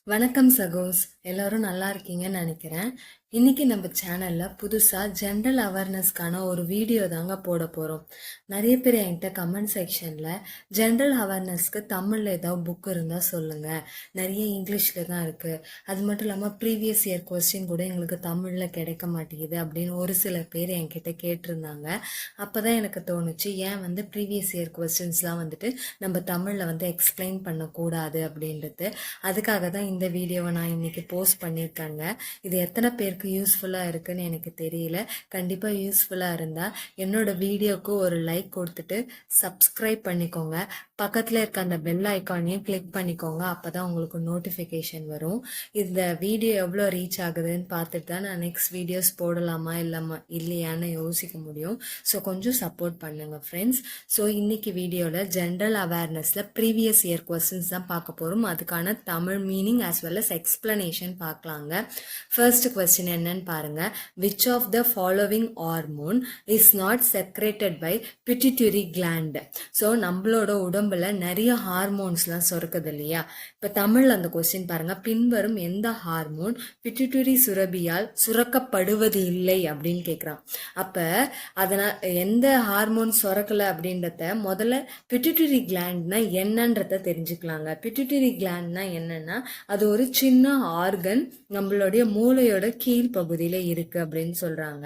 வணக்கம் சகோஸ், எல்லாரும் நல்லா இருக்கீங்கன்னு நினைக்கிறேன். இன்னைக்கு நம்ம சேனல்ல புதுசா ஜென்ரல் அவேர்னஸ்க்கான ஒரு வீடியோ தாங்க போட போறோம். நிறைய பேர் என்கிட்ட கமெண்ட் செக்ஷன்ல ஜென்ரல் அவேர்னஸ்க்கு தமிழ்ல ஏதாவது புக் இருந்தா சொல்லுங்க, நிறைய இங்கிலீஷ்ல தான் இருக்கு, அது மட்டும் இல்லாம ப்ரீவியஸ் இயர் கொஸ்டின் கூட எங்களுக்கு தமிழ்ல கிடைக்க மாட்டேங்குது அப்படின்னு ஒரு சில பேர் என்கிட்ட கேட்டிருந்தாங்க. அப்பதான் எனக்கு தோணுச்சு, ஏன் ப்ரீவியஸ் இயர் கொஸ்டின்ஸ்லாம் நம்ம தமிழ்ல எக்ஸ்பிளைன் பண்ணக்கூடாது அப்படின்றது. அதுக்காக தான் இந்த வீடியோவை நான் இன்னைக்கு போஸ்ட் பண்ணியிருக்கேங்க. இது எத்தனை பேருக்கு யூஸ்ஃபுல்லாக இருக்குன்னு எனக்கு தெரியல. கண்டிப்பாக யூஸ்ஃபுல்லாக இருந்தால் என்னோட வீடியோக்கு ஒரு லைக் கொடுத்துட்டு சப்ஸ்கிரைப் பண்ணிக்கோங்க. பக்கத்தில் இருக்க அந்த பெல் ஐக்கானையும் கிளிக் பண்ணிக்கோங்க. அப்போ தான் உங்களுக்கு நோட்டிஃபிகேஷன் வரும். இந்த வீடியோ எவ்வளோ ரீச் ஆகுதுன்னு பார்த்துட்டு தான் நான் நெக்ஸ்ட் வீடியோஸ் போடலாமா இல்லையான்னு யோசிக்க முடியும். ஸோ கொஞ்சம் சப்போர்ட் பண்ணுங்கள் ஃப்ரெண்ட்ஸ். ஸோ இன்னைக்கு வீடியோவில் ஜென்ரல் அவேர்னஸில் ப்ரீவியஸ் இயர் கொஸ்டின்ஸ் தான் பார்க்க போகிறோம். அதுக்கான Tamil meaning as well as explanation பார்க்கலாங்க. ஃபர்ஸ்ட் கொஸ்டின் என்னன்னு பாருங்க. Which of the following hormone is not secreted by pituitary gland? So நம்மளோட உடம்புல நிறைய ஹார்மோன்ஸ்லாம் சுரக்குது இல்லையா? இப்போ தமிழ்ல அந்த கொஸ்டின் பாருங்க. பின்வரும் எந்த ஹார்மோன் பிட்யூட்டரி சுரபியால் சுரக்கப்படுவது இல்லை அப்படின்னு கேட்குறான். அப்போ அதனால் எந்த ஹார்மோன் சுரக்கலை அப்படின்றத முதல்ல பிட்யூட்டரி கிளாண்ட்னா என்னன்றத தெரிஞ்சுக்கலாங்க. பிட்யூட்டரி கிளாண்ட்னா என்னன்னா, அது ஒரு சின்ன ஆர்கன் நம்மளுடைய மூளையோட கீழ் பகுதியில இருக்கு அப்படின்னு சொல்றாங்க.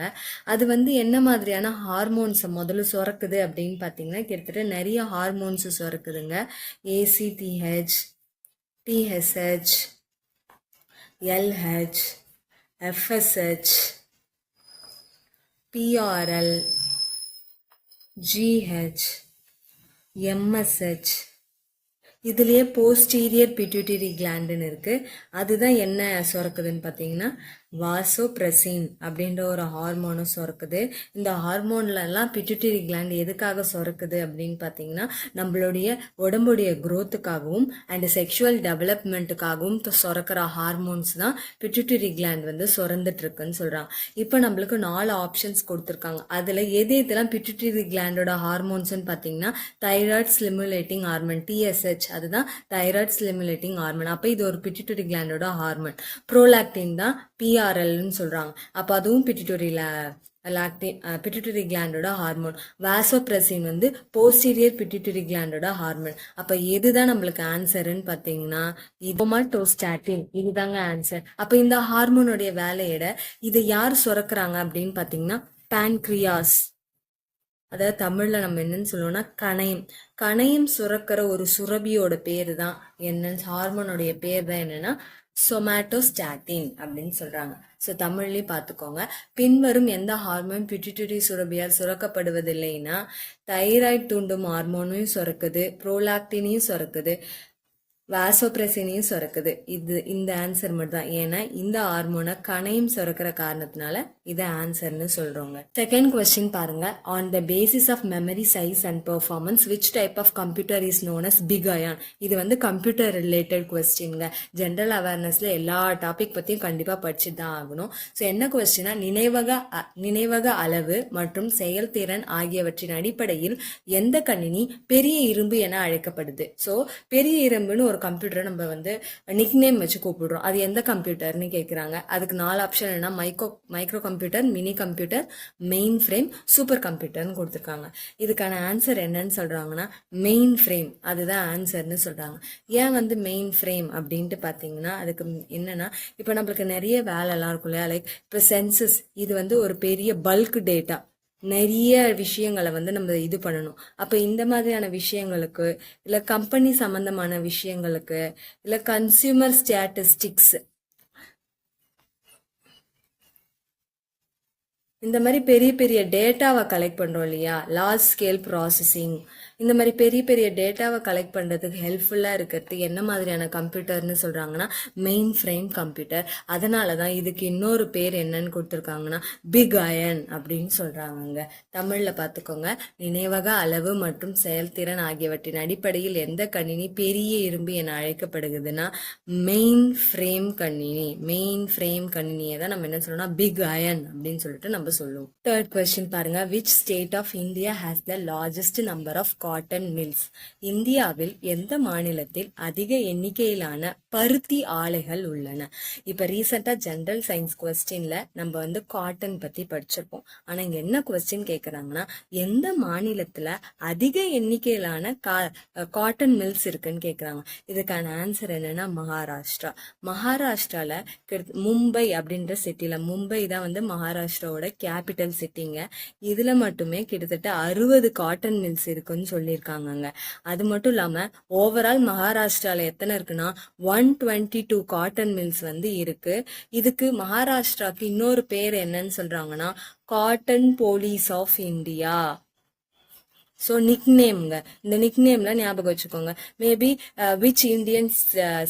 அது என்ன மாதிரியான ஹார்மோன்ஸை முதல்ல சுரக்குது அப்படின்னு பார்த்தீங்கன்னா, கிட்டத்தட்ட நிறைய ஹார்மோன்ஸ் சுரக்குதுங்க. ACTH, TSH, LH, FSH, PRL, GH, MSH. இதுலயே போஸ்டீரியர் பிட்யூட்டரி கிளாண்டுன்னு இருக்கு. அதுதான் என்ன சுரக்குதுன்னு பார்த்தீங்கன்னா, வாசோப்ரெசின் அப்படின்ற ஒரு ஹார்மோனும் சுரக்குது. இந்த ஹார்மோன்லாம் பிட்யூட்டரி கிளாண்ட் எதுக்காக சுரக்குது அப்படின்னு பார்த்தீங்கன்னா, நம்மளுடைய உடம்புடைய growthக்காகவும் அண்ட் செக்ஷுவல் டெவலப்மெண்ட்டுக்காகவும் சுரக்கிற ஹார்மோன்ஸ் தான் பிட்யூட்டரி கிளாண்ட் சுரந்துட்டு இருக்குன்னு சொல்றாங்க. இப்போ நம்மளுக்கு 4 ஆப்ஷன்ஸ் கொடுத்துருக்காங்க. அதுல எதெல்லாம் பிட்யூட்டரி கிளாண்டோட ஹார்மோன்ஸ்ன்னு பார்த்தீங்கன்னா, தைராய்டு ஸ்டிமுலேட்டிங் ஹார்மோன் TSH, அதுதான் தைராய்டு ஸ்டிமுலேட்டிங் ஹார்மோன். அப்போ இது ஒரு பிட்யூட்டரி கிளாண்டோட ஹார்மோன். ப்ரோலாக்டின் தான் PRLன்னு சொல்றாங்க. அப்போ அதுவும் பிட்யூட்டரி கிளாண்டோட ஹார்மோன். வாசோப்ரெசின் போஸ்டீரியர் பிட்யூட்டரி கிளாண்டோட ஹார்மோன். அப்ப எதுதான் நம்மளுக்கு ஆன்சர்ன்னு பாத்தீங்கன்னா, சோமட்டோஸ்டாட்டின். இதுதாங்க ஆன்சர். அப்ப இந்த ஹார்மோனுடைய வேலையிட இதை யார் சுரக்குறாங்க அப்படின்னு பாத்தீங்கன்னா, பான்கிரியாஸ். அதாவது தமிழ்ல நம்ம என்னன்னு சொல்லுவோம்னா கணையம். கணையம் சுரக்கிற ஒரு சுரபியோட பேரு தான் என்னன்னு, ஹார்மோனுடைய பேர் தான் என்னன்னா சொமாட்டோஸ்டாட்டின் அப்படின்னு சொல்றாங்க. ஸோ தமிழ்லயும் பார்த்துக்கோங்க. பின்வரும் எந்த ஹார்மோன் பிட்யூட்டரி சுரபியால் சுரக்கப்படுவதில்லைன்னா, தைராய்டு தூண்டும் ஹார்மோனையும் சுரக்குது, ப்ரோலாக்டினையும் சுரக்குது, வாசோப்ரெசினையும் சுரக்குது. இந்த ஆன்சர் மட்டும் தான். ஏன்னா இந்த ஹார்மோனை கணையும் சுரக்கிற காரணத்தினால இதை ஆன்சர்னு சொல்றோங்க. செகண்ட் கொஸ்டின் பாருங்க. On the basis of memory size and performance which type of computer is known as big iron? இது கம்ப்யூட்டர் ரிலேட்டட் கொஸ்டின்ங்க. ஜென்ரல் அவேர்னஸ்ல எல்லா டாபிக் பத்தியும் கண்டிப்பா படிச்சு தான் ஆகணும். ஸோ என்ன கொஸ்டினா, நினைவக அளவு மற்றும் செயல்திறன் ஆகியவற்றின் அடிப்படையில் எந்த கணினி பெரிய இரும்பு என அழைக்கப்படுது? ஸோ பெரிய இரும்புன்னு ஒரு கம்ப்யூட்டரை நம்ம நிக் நேம் வச்சு கூப்பிடுறோம். அது எந்த கம்ப்யூட்டர்னு கேட்குறாங்க. அதுக்கு 4 ஆப்ஷன் என்ன, micro computer, mini computer, mainframe, super கம்ப்யூட்டர்னு கொடுத்துருக்காங்க. இதுக்கான ஆன்சர் என்னன்னு சொல்றாங்கன்னா, மெயின் ஃப்ரேம். அதுதான் ஆன்சர்னு சொல்றாங்க. ஏன் மெயின் ஃப்ரேம் அப்படின்ட்டு பார்த்தீங்கன்னா, அதுக்கு என்னன்னா, இப்போ நம்மளுக்கு நிறைய வேலைலாம் இருக்கும் இல்லையா? லைக் இப்போ சென்சஸ், இது ஒரு பெரிய பல்க் டேட்டா, நிறைய விஷயங்களை நம்ம இது பண்ணணும். அப்ப இந்த மாதிரியான விஷயங்களுக்கு, இல்ல கம்பெனி சம்பந்தமான விஷயங்களுக்கு, இல்ல கன்சியூமர் ஸ்டாட்டிஸ்டிக்ஸ், இந்த மாதிரி பெரிய பெரிய டேட்டாவை கலெக்ட் பண்றோம் இல்லையா? லார்ஜ் ஸ்கேல் ப்ராசஸிங், இந்த மாதிரி பெரிய பெரிய டேட்டாவை கலெக்ட் பண்றதுக்கு ஹெல்ப்ஃபுல்லா இருக்கிறது என்ன மாதிரியான கம்ப்யூட்டர்னு சொல்றாங்கன்னா, மெயின் ஃப்ரேம் கம்ப்யூட்டர். அதனாலதான் இதுக்கு இன்னொரு பேர் என்னன்னு கொடுத்துருக்காங்கன்னா, பிக் அயன் அப்படின்னு சொல்றாங்க. தமிழ்ல பாத்துக்கோங்க. நினைவக அளவு மற்றும் செயல்திறன் ஆகியவற்றின் அடிப்படையில் எந்த கணினி பெரிய இரும்பு என அழைக்கப்படுகிறதுனா, மெயின் ஃப்ரேம் கணினி. மெயின் ஃப்ரேம் கணினியை தான் நம்ம என்ன சொல்லணும்னா பிக் அயன் அப்படின்னு சொல்லிட்டு நம்ம சொல்லுவோம். தேர்ட் கொஸ்டின் பாருங்க. Which state of India has the largest number of cotton mills? இந்தியாவில் எந்த மாநிலத்தில் அதிக எண்ணிக்கையிலான பருத்தி ஆலைகள் உள்ளன? இப்ப ரீசெண்டா ஜெனரல் சயின்ஸ் கொஸ்டின்ல நம்ம வந்து காட்டன் பத்தி படிச்சிருப்போம். ஆனா இங்க என்ன கொஸ்டின் கேக்குறாங்கன்னா, எந்த மாநிலத்துல அதிக எண்ணிக்கையிலான காட்டன் மில்ஸ் இருக்குன்னு கேக்குறாங்க. இதுக்கான ஆன்சர் என்னன்னா மகாராஷ்டிரா. மகாராஷ்டிரால மும்பை அப்படின்ற சிட்டில, மும்பை தான் வந்து மகாராஷ்டிராவோட கேபிட்டல் சிட்டிங்க. இதுல மட்டுமே கிட்டத்தட்ட 60 காட்டன் மில்ஸ் இருக்குன்னு சொல்லியிருக்காங்கங்க. அது மட்டும் இல்லாம ஓவரால் மகாராஷ்டிரால எத்தனை இருக்குன்னா 122 காட்டன் மில்ஸ் வந்து இருக்கு. இதுக்கு மகாராஷ்டிராக்கு இன்னொரு பேர் என்னன்னு சொல்றாங்கன்னா cottonopolis of India. So நிக்நேம்ங்க. இந்த நிக்நேம்ல ஞாபகம் வச்சுக்கோங்க. Maybe which Indian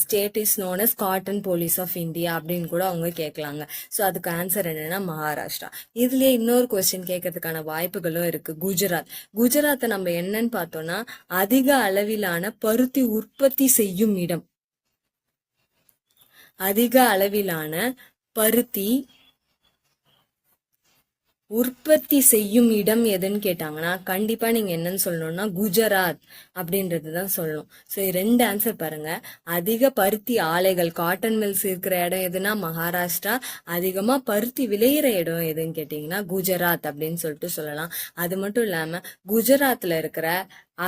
state is known as cottonopolis of India அப்படின்னு கூட அவங்க கேட்கலாங்க. ஸோ அதுக்கு ஆன்சர் என்னன்னா மகாராஷ்டிரா. இதுலயே இன்னொரு கொஸ்டின் கேட்கறதுக்கான வாய்ப்புகளும் இருக்கு. குஜராத். குஜராத்தை நம்ம என்னன்னு பார்த்தோம்னா அதிக அளவிலான பருத்தி உற்பத்தி செய்யும் இடம். அதிக அளவிலான பருத்தி உற்பத்தி செய்யும் இடம் எதுன்னு கேட்டாங்கன்னா கண்டிப்பா நீங்க என்னன்னு சொல்லணும்னா குஜராத் அப்படின்றது தான் சொல்லணும். ஸோ 2 ஆன்சர் பாருங்க. அதிக பருத்தி ஆலைகள் காட்டன் மில்ஸ் இருக்கிற இடம் எதுனா மகாராஷ்டிரா. அதிகமா பருத்தி விளையிற இடம் எதுன்னு கேட்டீங்கன்னா குஜராத் அப்படின்னு சொல்லிட்டு சொல்லலாம். அது மட்டும் இல்லாம குஜராத்ல இருக்கிற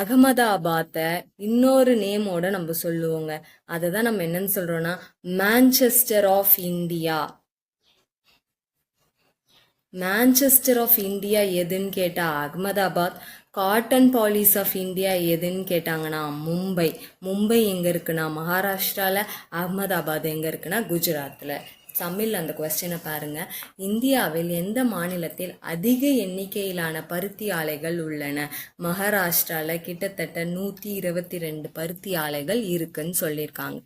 அகமதாபாத்தை இன்னொரு நேமோட நம்ம சொல்லுவோங்க. அதை நம்ம என்னன்னு சொல்றோம்னா Manchester of India. Manchester of India எதுன்னு கேட்டா Ahmedabad. Cottonopolis of India எதுன்னு கேட்டாங்கன்னா மும்பை. மும்பை எங்க இருக்குன்னா மகாராஷ்டிரால, அகமதாபாத் எங்க இருக்குன்னா குஜராத்ல. தமிழ் அந்த கொஸ்டினை பாருங்க. இந்தியாவில் எந்த மாநிலத்தில் அதிக எண்ணிக்கையிலான பருத்தி ஆலைகள் உள்ளன? மகாராஷ்டிரால கிட்டத்தட்ட 122 பருத்தி ஆலைகள் இருக்குன்னு சொல்லியிருக்காங்க.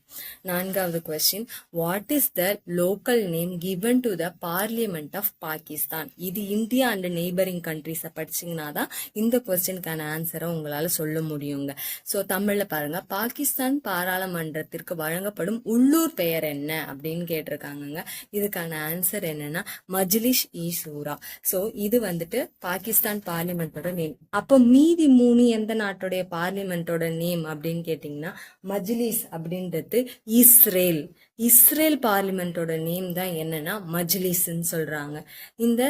4வது question, what is the local name given to the parliament of Pakistan? இது இந்தியா அண்ட் நெய்பரிங் கண்ட்ரிஸை படிச்சிங்கன்னா தான் இந்த கொஸ்டினுக்கான ஆன்சரை உங்களால சொல்ல முடியுங்க. ஸோ தமிழ்ல பாருங்க, பாகிஸ்தான் பாராளுமன்றத்திற்கு வழங்கப்படும் உள்ளூர் பெயர் என்ன அப்படின்னு கேட்டிருக்காங்க. இதுக்கான ஆன்சர் என்னன்னா மஜ்லிஸ் இ ஷூரா. சோ இது வந்துட்டு பாகிஸ்தான் பார்லிமெண்டோட நேம். அப்போ மீதி 3 எந்த நாட்டுடைய பார்லிமெண்டோட நேம் அப்படின்னு கேட்டீங்கன்னா மஜ்லிஸ் அப்படின்றது இஸ்ரேல். இஸ்ரேல் பார்லிமெண்டோட நேம் தான் என்னன்னா மஜ்லிஸ்ன்னு சொல்றாங்க. இந்த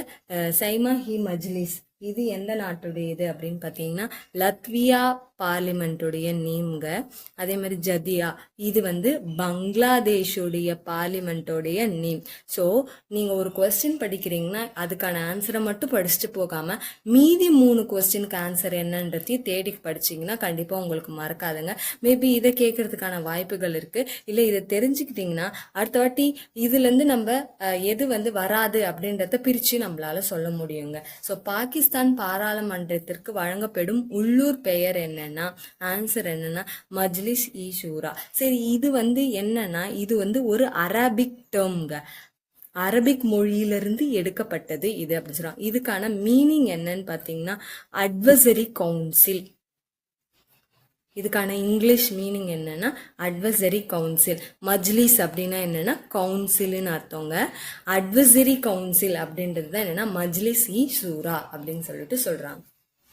சைமா ஹி மஜ்லிஸ் இது எந்த நாட்டுடைய இது அப்படின்னு பாத்தீங்கன்னா லத்வியா பார்லிமெண்ட்டுடைய நேம்ங்க. அதே மாதிரி ஜதியா இது வந்து பங்களாதேஷுடைய பார்லிமெண்ட்டோடைய நேம். ஸோ நீங்க ஒரு கொஸ்டின் படிக்கிறீங்கன்னா அதுக்கான ஆன்சரை மட்டும் படிச்சுட்டு போகாம மீதி 3 கொஸ்டினுக்கு ஆன்சர் என்னன்றதையும் தேடி படிச்சீங்கன்னா கண்டிப்பா உங்களுக்கு மறக்காதுங்க. மேபி இதை கேட்கறதுக்கான வாய்ப்புகள் இருக்கு. இல்ல இதை தெரிஞ்சுக்கிட்டீங்கன்னா அடுத்த வாட்டி இதுல இருந்து நம்ம எது வந்து வராது அப்படின்றத பிரிச்சு நம்மளால சொல்ல முடியுங்க. ஸோ பாகிஸ்தான் பாராளுமன்றத்திற்கு வழங்கப்படும் உள்ளூர் பெயர் என்ன? ஆன்சர் என்னன்னா மஜ்லிஸ் இ ஷூரா. சரி, இது வந்து என்னன்னா இது வந்து ஒரு அரபிக் டேர்ம்ங்க. அரபிக் மொழியிலிருந்து எடுக்கப்பட்டது இது அப்படி சொல்றாங்க. இதுக்கான மீனிங் என்னன்னு பாத்தீங்கன்னா அட்வைசரி கவுன்சில். இதுக்கான இங்கிலீஷ் மீனிங் என்னன்னா அட்வைசரி கவுன்சில். மஜ்லிஸ் அப்படின்னா என்னன்னா கவுன்சில்னு அர்த்தங்க. அட்வைசரி கவுன்சில் அப்படின்றது தான் என்னன்னா மஜ்லிஸ் இ ஷூரா அப்படின்னு சொல்லிட்டு சொல்றாங்க.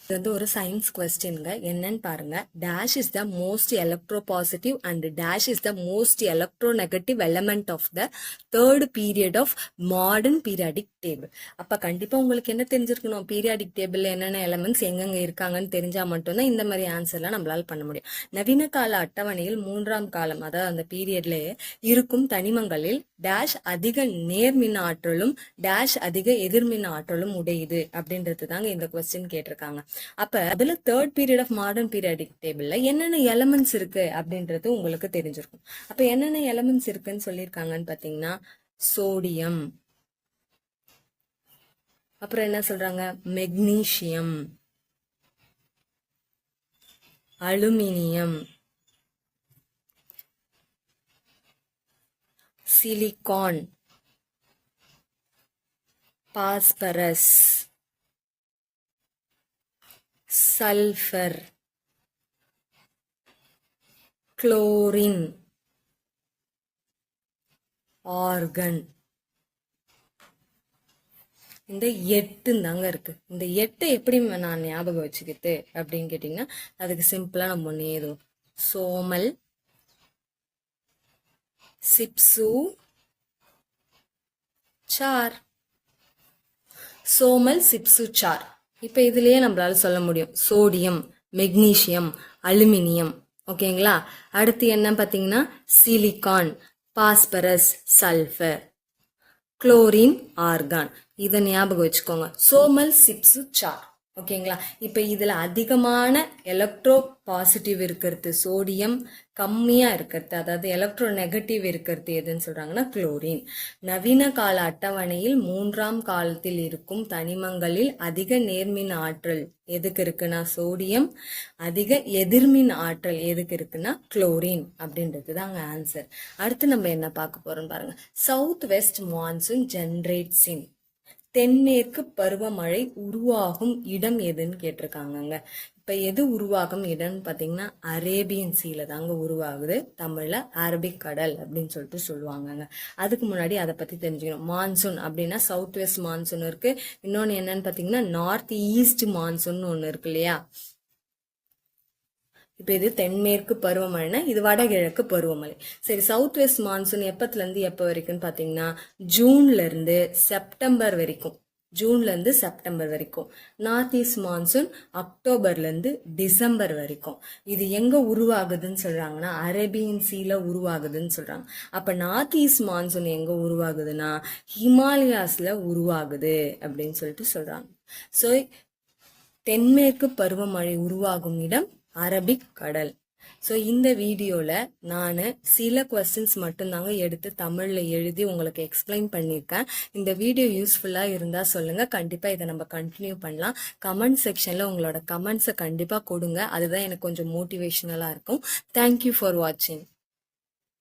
இது வந்து ஒரு சயின்ஸ் கொஸ்டின்ங்க. என்னன்னு பாருங்க, dash is the most electropositive and dash is the most electronegative element of the third period of modern periodic table. அப்ப கண்டிப்பா உங்களுக்கு என்ன தெரிஞ்சிருக்கணும், பீரியாடிக் டேபிள்ல என்னென்ன எலமெண்ட்ஸ் எங்கெங்க இருக்காங்கன்னு தெரிஞ்சா மட்டும்தான் இந்த மாதிரி ஆன்சர்லாம் நம்மளால பண்ண முடியும். நவீன கால அட்டவணையில் 3ஆம் காலம் அதாவது அந்த பீரியட்லயே இருக்கும் தனிமங்களில் டேஷ் அதிக நேர்மின் ஆற்றலும் டேஷ் அதிக எதிர்மின் ஆற்றலும் உடையது அப்படின்றது தாங்க இந்த கொஸ்டின் கேட்டிருக்காங்க. அப்ப அதுல third period of modern periodic டேபிள்ல என்னென்ன எலமெண்ட்ஸ் இருக்கு அப்படின்றது உங்களுக்கு தெரிஞ்சிருக்கும். அப்ப என்னென்ன எலமெண்ட்ஸ் இருக்குன்னு சொல்லியிருக்காங்கன்னு பாத்தீங்கன்னா சோடியம், அப்புறம் என்ன சொல்றாங்க magnesium, aluminium, silicon, phosphorus, sulphur, chlorine, argon. இந்த 8 தாங்க இருக்கு. இந்த 8 எப்படி நான் ஞாபகம் வச்சுக்கிட்டு அப்படின்னு கேட்டீங்கன்னா அதுக்கு சிம்பிளா நம்ம ஒண்ணு ஏதும் சோமல், சிப்சு, சார். சோமல், சிப்சு, சார். இப்ப இதுலயே நம்மளால சொல்ல முடியும் சோடியம், மெக்னீசியம், அலுமினியம். ஓகேங்களா? அடுத்து என்ன பாத்தீங்கன்னா silicon, phosphorus, sulphur, chlorine, argon. இதை ஞாபகம் வச்சுக்கோங்க. சோமல், சிப்சு, சார். ஓகேங்களா? இப்ப இதுல அதிகமான எலக்ட்ரோ பாசிட்டிவ் இருக்கிறது சோடியம், கம்மியா இருக்கிறது அதாவது எலக்ட்ரோ நெகட்டிவ் இருக்கிறது எதுன்னு சொல்றாங்கன்னா குளோரின். நவீன கால அட்டவணையில் 3ஆம் காலத்தில் இருக்கும் தனிமங்களில் அதிக நேர்மின் ஆற்றல் எதுக்கு இருக்குன்னா சோடியம், அதிக எதிர்மின் ஆற்றல் எதுக்கு இருக்குன்னா குளோரின் அப்படின்றது தாங்க ஆன்சர். அடுத்து நம்ம என்ன பார்க்க போறோம் பாருங்க. சவுத் வெஸ்ட் மான்சூன் ஜென்ரேட்ஸ் இன், தென்மேற்கு பருவமழை உருவாகும் இடம் எதுன்னு கேட்டிருக்காங்கங்க. இப்ப எது உருவாகும் இடம்னு பாத்தீங்கன்னா அரேபியன் சீல தாங்க உருவாகுது. தமிழ்ல அரபிக் கடல் அப்படின்னு சொல்லிட்டு சொல்லுவாங்கங்க. அதுக்கு முன்னாடி அதை பத்தி தெரிஞ்சுக்கணும். மான்சூன் அப்படின்னா சவுத் வெஸ்ட் மான்சூன் இருக்கு. இன்னொன்னு என்னன்னு பாத்தீங்கன்னா நார்த் ஈஸ்ட் மான்சூன் ஒண்ணு இருக்கு இல்லையா? இப்ப இது தென்மேற்கு பருவமழைனா இது வடகிழக்கு பருவமழை. சரி, சவுத் வெஸ்ட் மான்சூன் எப்பத்துல இருந்து எப்ப வரைக்கும் பாத்தீங்கன்னா ஜூன்ல இருந்து செப்டம்பர் வரைக்கும். ஜூன்ல இருந்து செப்டம்பர் வரைக்கும். நார்த் ஈஸ்ட் மான்சூன் அக்டோபர்ல இருந்து டிசம்பர் வரைக்கும். இது எங்க உருவாகுதுன்னு சொல்றாங்கன்னா அரேபியன் சீல உருவாகுதுன்னு சொல்றாங்க. அப்ப நார்த் ஈஸ்ட் மான்சூன் எங்க உருவாகுதுன்னா ஹிமாலயாஸ்ல உருவாகுது அப்படின்னு சொல்லிட்டு சொல்றாங்க. சோ தென்மேற்கு பருவமழை உருவாகும் இடம் அரபிக் கடல். ஸோ இந்த வீடியோவில் நான் சில கொஸ்டின்ஸ் மட்டும்தாங்க எடுத்து தமிழில் எழுதி உங்களுக்கு எக்ஸ்பிளைன் பண்ணியிருக்கேன். இந்த வீடியோ யூஸ்ஃபுல்லாக இருந்தால் சொல்லுங்கள். கண்டிப்பாக இதை நம்ம கண்டினியூ பண்ணலாம். கமெண்ட் செக்ஷனில் உங்களோட கமெண்ட்ஸை கண்டிப்பாக கொடுங்க. அதுதான் எனக்கு கொஞ்சம் மோட்டிவேஷனலாக இருக்கும். தேங்க்யூ ஃபார் வாட்சிங்.